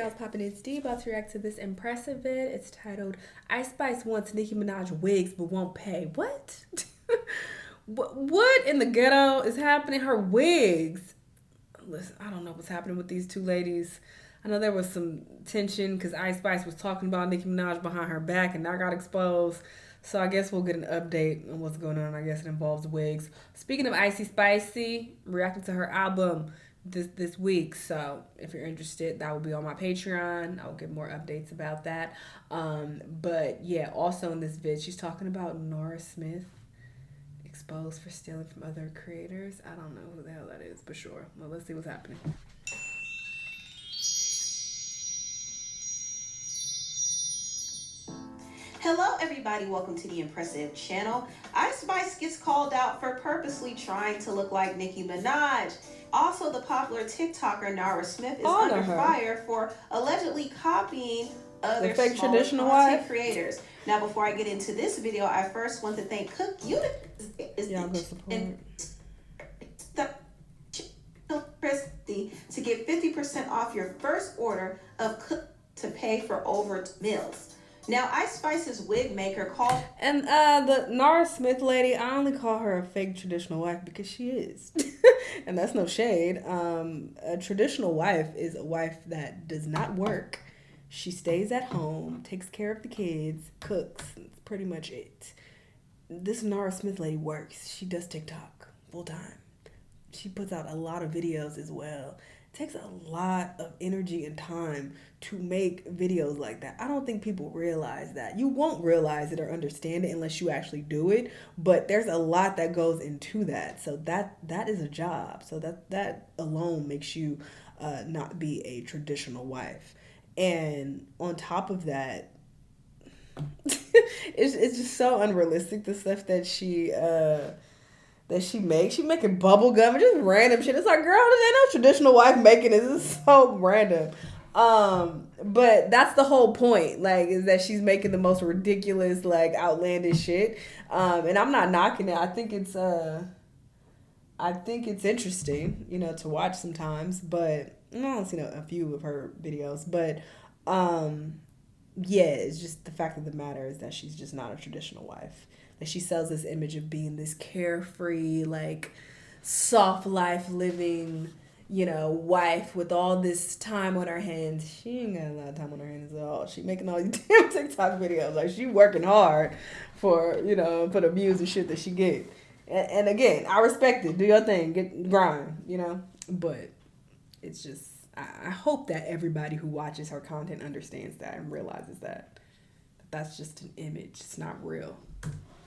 y'all's poppin'? It's D about to react to this impressive vid. It's titled Ice Spice wants Nicki Minaj wigs but won't pay. What? What in the ghetto is happening? Her wigs. Listen, I don't know what's happening with these two ladies. I know there was some tension because Ice Spice was talking about Nicki Minaj behind her back and that got exposed. So I guess we'll get an update on what's going on. I guess it involves wigs. Speaking of Icy Spicy, reacting to her album this week. So if you're interested, that will be on my Patreon. I'll get more updates about that. But yeah, also in this vid, she's talking about Nara Smith exposed for stealing from other creators. I don't know who the hell that is, but sure. Well, let's see what's happening. Hello everybody, welcome to the Impressive channel. Ice Spice gets called out for purposely trying to look like Nicki Minaj. Also, the popular TikToker Nara Smith is under fire for allegedly copying other fake smaller traditional content wife creators. Now, before I get into this video, I first want to thank Cook Unit to get 50% off your first order of Cook to pay for over meals. Now, Ice Spice's wig maker called... And the Nara Smith lady, I only call her a fake traditional wife because she is. And that's no shade. A traditional wife is a wife that does not work. She stays at home, takes care of the kids, cooks. That's pretty much it. This Nara Smith lady works. She does TikTok full time. She puts out a lot of videos as well. It takes a lot of energy and time to make videos like that. I don't think people realize that. You won't realize it or understand it unless you actually do it. But there's a lot that goes into that. So that is a job. So that alone makes you not be a traditional wife. And on top of that, it's just so unrealistic, the stuff that she makes. She making bubble gum and just random shit. It's like, girl, this ain't no traditional wife making this. This is so random. But that's the whole point, like, is that she's making the most ridiculous, like, outlandish shit. And I'm not knocking it. I think it's interesting, you know, to watch sometimes. But I don't see a few of her videos. But yeah, it's just the fact of the matter is that she's just not a traditional wife. Like, she sells this image of being this carefree, like, soft life living, you know, wife with all this time on her hands. She ain't got a lot of time on her hands at all. She making all these damn TikTok videos. Like, she working hard for, you know, for the views and shit that she get. And again, I respect it. Do your thing. Get grind, you know. But it's just, I hope that everybody who watches her content understands that and realizes that that's just an image. It's not real.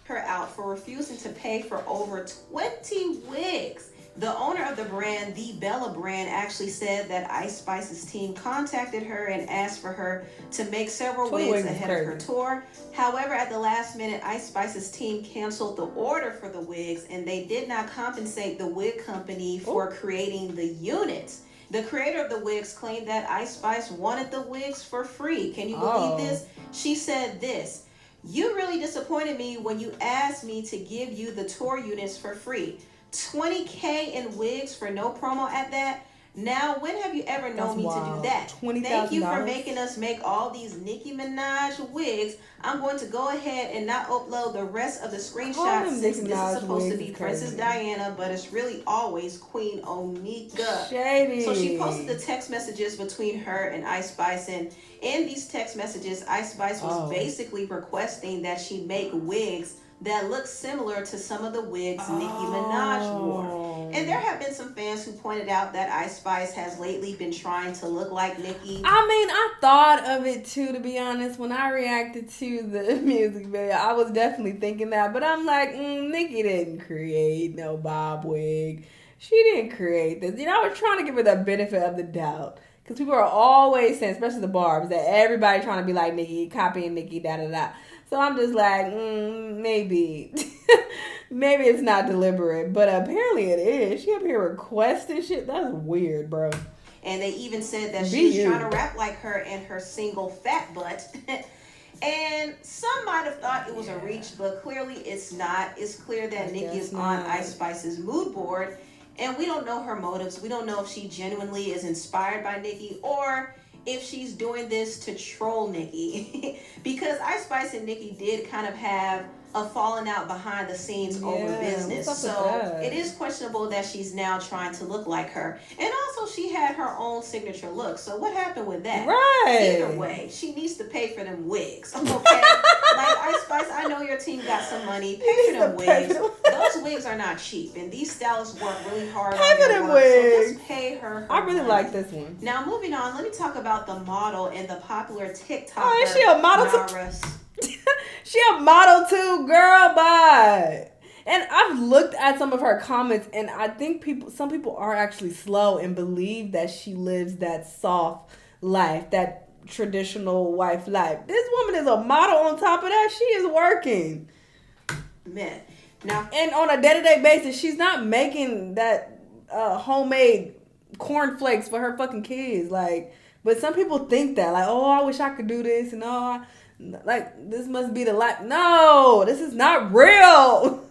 Her out for refusing to pay for over 20 wigs. The owner of the brand, the Bella brand, actually said that Ice Spice's team contacted her and asked for her to make several wigs ahead of her tour. However, at the last minute, Ice Spice's team canceled the order for the wigs, and they did not compensate the wig company for creating the units. The creator of the wigs claimed that Ice Spice wanted the wigs for free. Can you believe this? She said this: "You really disappointed me when you asked me to give you the tour units for free. 20K in wigs for no promo at that? Now, when have you ever known me to do that? Thank you for making us make all these Nicki Minaj wigs. I'm going to go ahead and not upload the rest of the screenshots since this is supposed to be Princess Diana, but it's really always Queen Onika." Shady. So she posted the text messages between her and Ice Spice, and in these text messages, Ice Spice was basically requesting that she make wigs that look similar to some of the wigs Nicki Minaj wore. And there have been some fans who pointed out that Ice Spice has lately been trying to look like Nicki. I mean, I thought of it too, to be honest. When I reacted to the music video, I was definitely thinking that. But I'm like, Nicki didn't create no bob wig. She didn't create this. You know, I was trying to give her the benefit of the doubt. Because people are always saying, especially the Barbs, that everybody trying to be like Nicki, copying Nicki, da-da-da. So I'm just like, maybe. Maybe it's not deliberate. But apparently it is. She up here requesting shit. That's weird, bro. And they even said that she was trying to rap like her and her single fat butt. And some might have thought it was a reach, but clearly it's not. It's clear that Nicki is on Ice Spice's mood board. And we don't know her motives. We don't know if she genuinely is inspired by Nicki or if she's doing this to troll Nicki. Because Ice Spice and Nicki did kind of have a falling out behind the scenes over business. So it is questionable that she's now trying to look like her. And also she had her own signature look. So what happened with that? Right. Either way, she needs to pay for them wigs. Okay? Like Ice Spice, I know your team got some money. Pay for them wigs. Those wigs are not cheap. And these stylists work really hard on their work. So just pay her I really money. like this one. Now moving on, let me talk about the model and the popular TikToker. Oh, is she a model Nara. She a model too, girl. Bye. And I've looked at some of her comments, and I think some people are actually slow and believe that she lives that soft life, that traditional wife life. This woman is a model. On top of that, she is working. Man, now and on a day-to-day basis, she's not making that homemade cornflakes for her fucking kids. Like, but some people think that, like, oh, I wish I could do this, and oh, like, this must be the life. No, this is not real.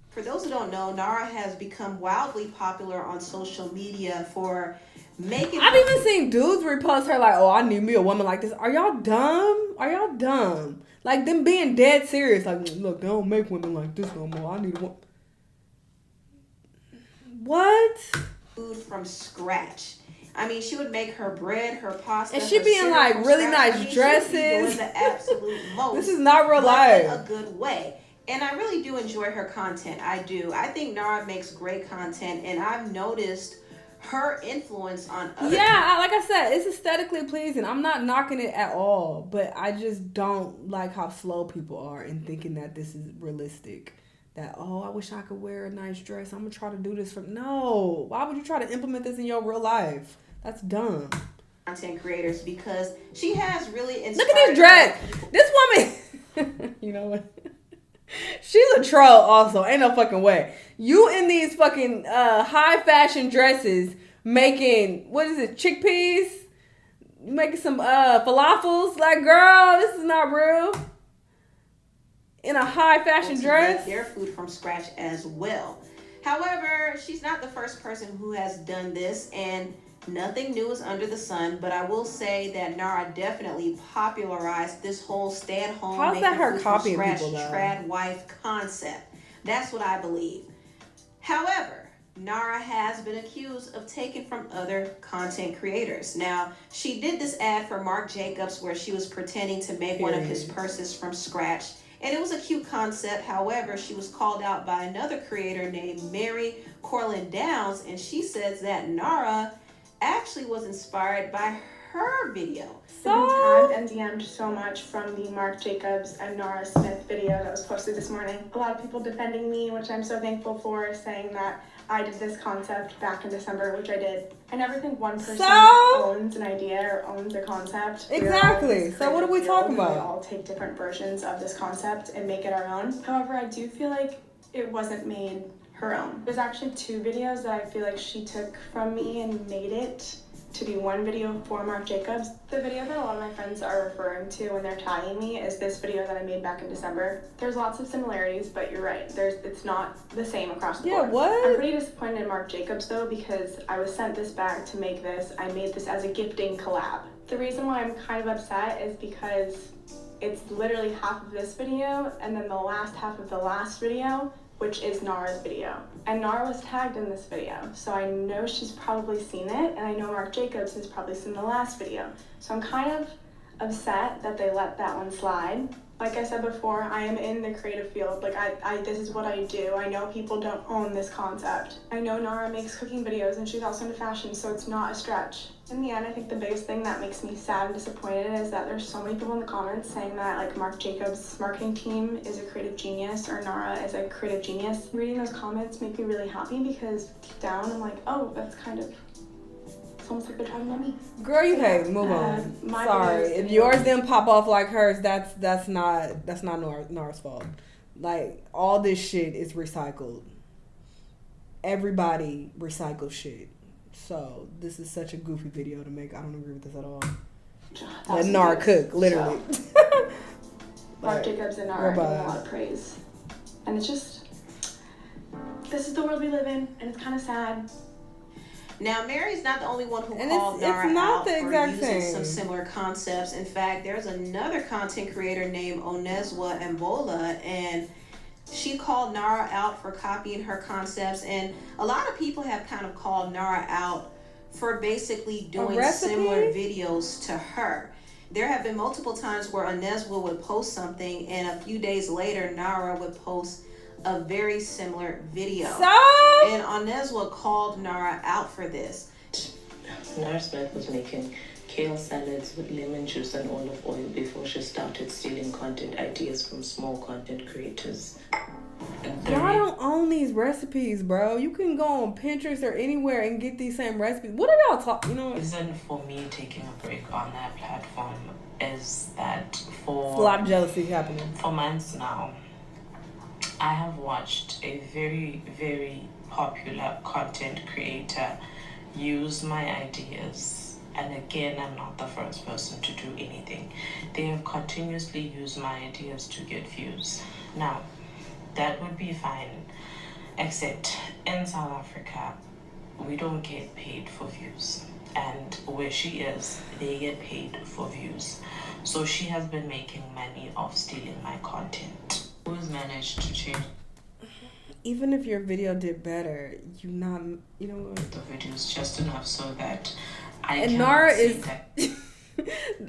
For those who don't know, Nara has become wildly popular on social media for making... I've even seen dudes repost her like, oh, I need me a woman like this. Are y'all dumb? Are y'all dumb? Like, them being dead serious. Like, look, they don't make women like this no more. I need a woman. What? Food from scratch. I mean, she would make her bread, her pasta, and she be in like really nice dresses. She would be doing the absolute most. This is not real life. In a good way. And I really do enjoy her content. I do. I think Nara makes great content, and I've noticed her influence on other people. Like I said, it's aesthetically pleasing. I'm not knocking it at all, but I just don't like how slow people are in thinking that this is realistic. That, oh, I wish I could wear a nice dress. I'm going to try to do this for... No. Why would you try to implement this in your real life? That's dumb. Content creators, because she has really inspired... Look at this dress. This woman... You know what? She's a troll also. Ain't no fucking way. You in these fucking high fashion dresses making... What is it? Chickpeas? Making some falafels? Like, girl, this is not real. In a high fashion dress. Their food from scratch as well. However, she's not the first person who has done this, and nothing new is under the sun. But I will say that Nara definitely popularized this whole stay-at-home, how's that her copying people though? Trad wife concept. That's what I believe. However, Nara has been accused of taking from other content creators. Now, she did this ad for Marc Jacobs where she was pretending to make one of his purses from scratch. And it was a cute concept. However, she was called out by another creator named Mary Corlin Downs, and she says that Nara actually was inspired by her video. I've been tagged and DM'd so much from the Marc Jacobs and Nara Smith video that was posted this morning. A lot of people defending me, which I'm so thankful for, saying that I did this concept back in December, which I did. I never think one person owns an idea or owns a concept. Exactly. So what are we talking about? We all take different versions of this concept and make it our own. However, I do feel like it wasn't made her own. There's actually 2 videos that I feel like she took from me and made it to be one video for Marc Jacobs. The video that a lot of my friends are referring to when they're tagging me is this video that I made back in December. There's lots of similarities, but you're right. It's not the same across the board. What? I'm pretty disappointed in Marc Jacobs though, because I was sent this bag to make this. I made this as a gifting collab. The reason why I'm kind of upset is because it's literally half of this video and then the last half of the last video, which is Nara's video. And Nara was tagged in this video, so I know she's probably seen it, and I know Marc Jacobs has probably seen the last video. So I'm kind of upset that they let that one slide. Like I said before, I am in the creative field. Like, this is what I do. I know people don't own this concept. I know Nara makes cooking videos, and she's also into fashion, so it's not a stretch. In the end, I think the biggest thing that makes me sad and disappointed is that there's so many people in the comments saying that, like, Marc Jacobs' marketing team is a creative genius, or Nara is a creative genius. Reading those comments make me really happy, because deep down, I'm like, oh, that's kind of... It's almost like they're talking about me. Girl, you hate. Move on. Sorry, if yours didn't pop off like hers, that's not Nara's fault. Like, all this shit is recycled. Everybody recycles shit. So this is such a goofy video to make. I don't agree with this at all. Let Nara cook, literally. So, Marc Jacobs and Nara are getting a lot of praise, and it's just, this is the world we live in, and it's kind of sad. Now, Mary's not the only one who And called Nara it's not out the for exact using same. some similar concepts. In fact, there's another content creator named Onezwa Mbola, and she called Nara out for copying her concepts. And a lot of people have kind of called Nara out for basically doing similar videos to her. There have been multiple times where Onezwa would post something, and a few days later, Nara would post a very similar video. And Onezwa called Nara out for this. Nara Smith was making kale salads with lemon juice and olive oil before she started stealing content ideas from small content creators. Y'all don't own these recipes, bro. You can go on Pinterest or anywhere and get these same recipes. What are y'all talking? You know, the reason for me taking a break on that platform is that a lot of jealousy happening. For months now, I have watched a very, very popular content creator use my ideas. And again, I'm not the first person to do anything. They have continuously used my ideas to get views. Now, that would be fine, except in South Africa, we don't get paid for views. And where she is, they get paid for views. So she has been making money off stealing my content. Who's managed to change? Even if your video did better, you know the videos just enough so that I and can Nara see is that.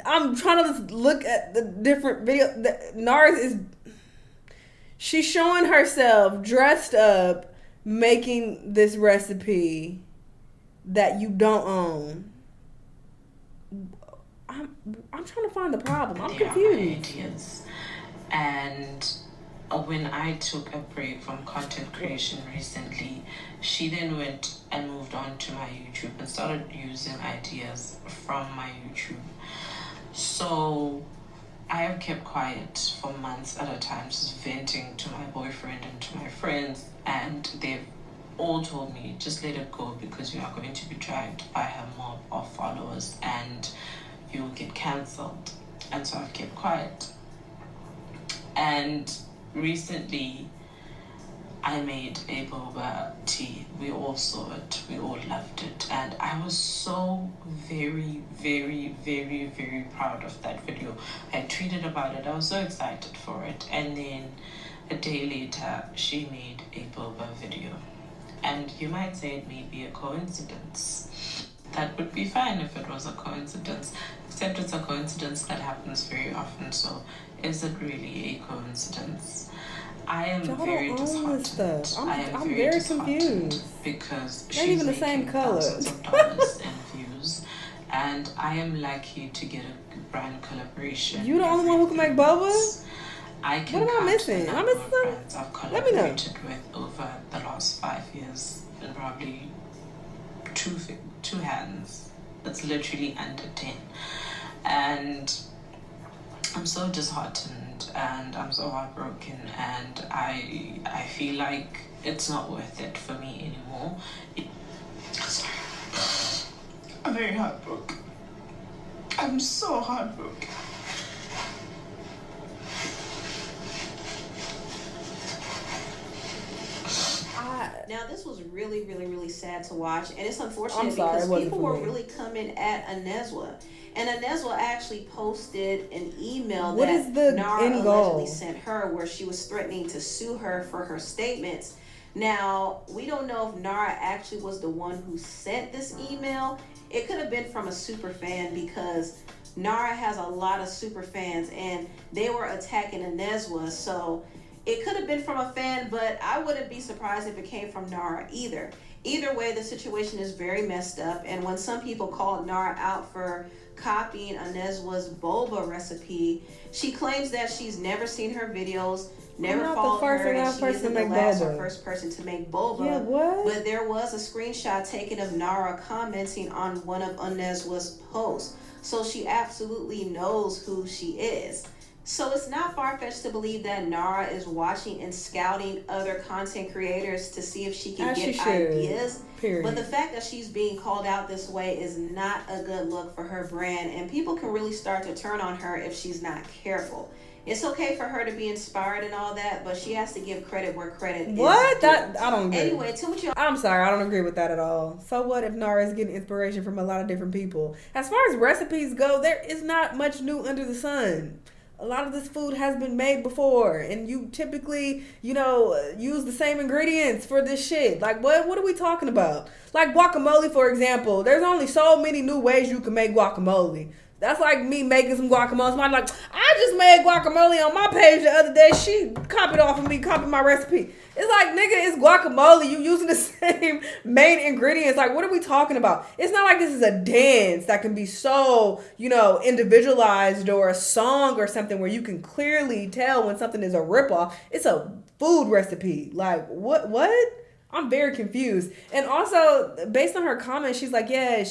I'm trying to look at the different video. Nara's is she's showing herself dressed up making this recipe that you don't own. I'm trying to find the problem. I'm confused. Ideas. And when I took a break from content creation recently, she then went and moved on to my YouTube and started using ideas from my YouTube. So I have kept quiet for months at a time, just venting to my boyfriend and to my friends, and they've all told me, just let it go because you are going to be dragged by her mob of followers and you'll get cancelled. And so I've kept quiet. And recently, I made a boba tea. We all saw it. We all loved it. And I was so very, very, very, very proud of that video. I tweeted about it. I was so excited for it. And then a day later, she made a boba video. And you might say it may be a coincidence. That would be fine if it was a coincidence. Except it's a coincidence that happens very often. So is it really a coincidence? I am very disheartened. I'm very confused because not she's even the making same color. thousands of dollars in views, and I am lucky to get a brand collaboration. You the only one who can make boba? I can what am I missing? Am I missing brands I've collaborated with over the last 5 years, and probably two hands. It's literally under 10, and I'm so disheartened and I'm so heartbroken, and I feel like it's not worth it for me anymore. Sorry. I'm very heartbroken. I'm so heartbroken. Now, this was really, really, really sad to watch, and it's unfortunate because people were really coming at Onezwa. And Onezwa actually posted an email that Nara allegedly sent her where she was threatening to sue her for her statements. Now, we don't know if Nara actually was the one who sent this email. It could have been from a super fan because Nara has a lot of super fans, and they were attacking Onezwa. So it could have been from a fan, but I wouldn't be surprised if it came from Nara either. Either way, the situation is very messed up. And when some people called Nara out for copying Onezwa's boba recipe, she claims that she's never seen her videos, never followed her, and she isn't the last or first person to make boba. Yeah, what? But there was a screenshot taken of Nara commenting on one of Onezwa's posts. So she absolutely knows who she is. So it's not far-fetched to believe that Nara is watching and scouting other content creators to see if she can get ideas. Period. But the fact that she's being called out this way is not a good look for her brand, and people can really start to turn on her if she's not careful. It's okay for her to be inspired and all that, but she has to give credit where credit is due. That I don't agree. Anyway, Timothy. I'm sorry, I don't agree with that at all. So what if Nara is getting inspiration from a lot of different people? As far as recipes go, there is not much new under the sun. A lot of this food has been made before, and you typically, use the same ingredients for this shit. Like, what are we talking about? Like guacamole, for example. There's only so many new ways you can make guacamole. That's like me making some guacamole. Somebody like, I just made guacamole on my page the other day. She copied off of me, copied my recipe. It's like, nigga, it's guacamole. You using the same main ingredients. Like, what are we talking about? It's not like this is a dance that can be so, individualized, or a song or something where you can clearly tell when something is a ripoff. It's a food recipe. Like, what? I'm very confused. And also, based on her comments, she's like, yeah,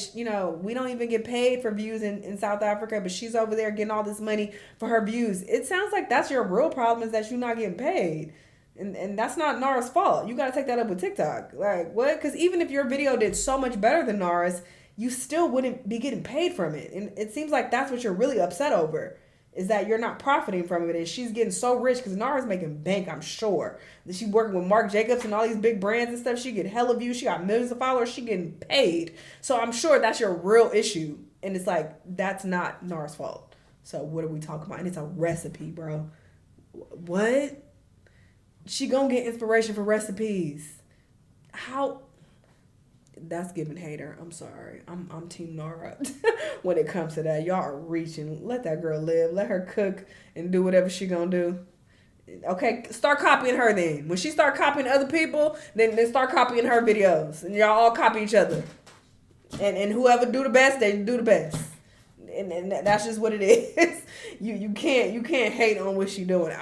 we don't even get paid for views in South Africa, but she's over there getting all this money for her views. It sounds like that's your real problem, is that you're not getting paid. And that's not Nara's fault. You got to take that up with TikTok. Like, what? Because even if your video did so much better than Nara's, you still wouldn't be getting paid from it. And it seems like that's what you're really upset over, is that you're not profiting from it. And she's getting so rich because Nara's making bank, I'm sure. She's working with Marc Jacobs and all these big brands and stuff. She get hella views. She got millions of followers. She getting paid. So I'm sure that's your real issue. And it's like, that's not Nara's fault. So what are we talking about? And it's a recipe, bro. What? She gonna get inspiration for recipes. How? That's giving hater. I'm sorry. I'm Team Nara when it comes to that. Y'all are reaching. Let that girl live. Let her cook and do whatever she gonna do. Okay, start copying her then. When she start copying other people, then start copying her videos. And y'all all copy each other. And whoever do the best, they do the best. And that's just what it is. You can't hate on what she doing.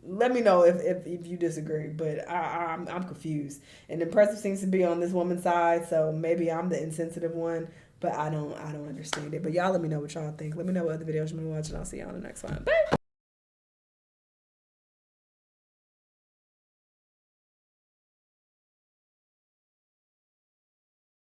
Let me know if you disagree, but I'm confused. And the impressive seems to be on this woman's side, so maybe I'm the insensitive one, but I don't understand it. But y'all let me know what y'all think. Let me know what other videos you want to watch, and I'll see y'all on the next one. Bye.